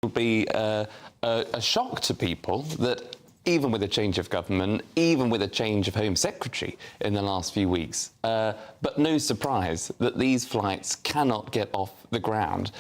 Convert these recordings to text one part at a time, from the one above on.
will be a shock to people that even with a change of government, even with a change of Home Secretary in the last few weeks, but no surprise that these flights cannot get off the ground.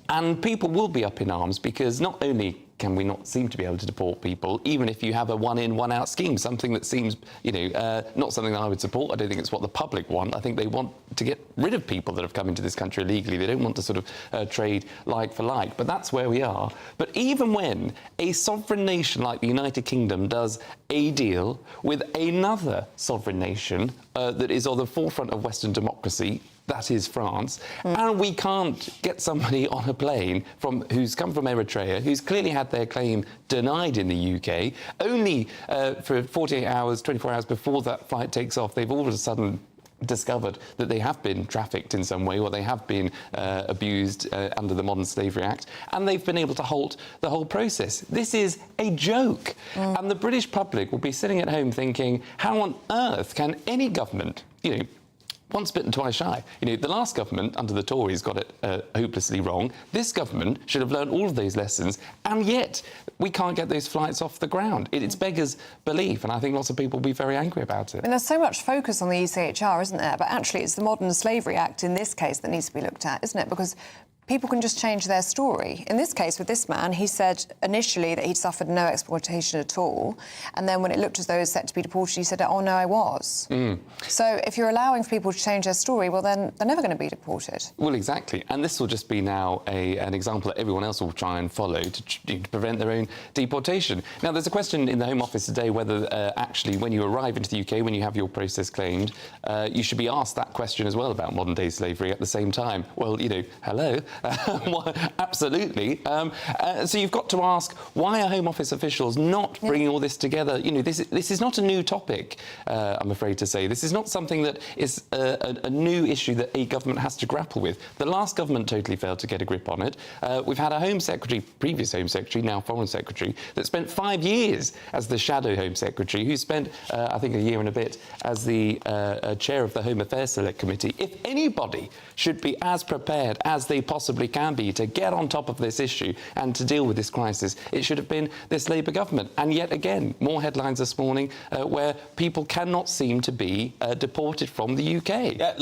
And people will be up in arms because not only can we not seem to be able to deport people, even if you have a one-in, one-out scheme, something that seems, not something that I would support. I don't think it's what the public want. I think they want to get rid of people that have come into this country illegally. They don't want to sort of trade like for like, but that's where we are. But even when a sovereign nation like the United Kingdom does a deal with another sovereign nation that is on the forefront of Western democracy, that is France, and we can't get somebody on a plane who's come from Eritrea, who's clearly had their claim denied in the UK, only for 48 hours, 24 hours before that flight takes off, they've all of a sudden discovered that they have been trafficked in some way or they have been abused under the Modern Slavery Act, and they've been able to halt the whole process. This is a joke. And the British public will be sitting at home thinking, how on earth can any government, once bitten, twice shy. The last government, under the Tories, got it hopelessly wrong. This government should have learned all of those lessons, and yet we can't get those flights off the ground. It's beggars belief, and I think lots of people will be very angry about it. And there's so much focus on the ECHR, isn't there? But actually, it's the Modern Slavery Act in this case that needs to be looked at, isn't it? Because people can just change their story. In this case, with this man, he said initially that he'd suffered no exploitation at all, and then when it looked as though he was set to be deported, he said, oh, no, I was. So if you're allowing for people to change their story, well, then they're never going to be deported. Well, exactly. And this will just be now an example that everyone else will try and follow to prevent their own deportation. Now, there's a question in the Home Office today whether actually, when you arrive into the UK, when you have your process claimed, you should be asked that question as well about modern-day slavery at the same time. Well, hello. Well, absolutely. So you've got to ask, why are Home Office officials not bringing all this together? This is not a new topic, I'm afraid to say. This is not something that is a new issue that a government has to grapple with. The last government totally failed to get a grip on it. We've had a Home Secretary, previous Home Secretary, now Foreign Secretary, that spent 5 years as the shadow Home Secretary, who spent, I think, a year and a bit as the chair of the Home Affairs Select Committee. If anybody should be as prepared as they possibly can be to get on top of this issue and to deal with this crisis, it should have been this Labour government. And yet again, more headlines this morning where people cannot seem to be deported from the UK.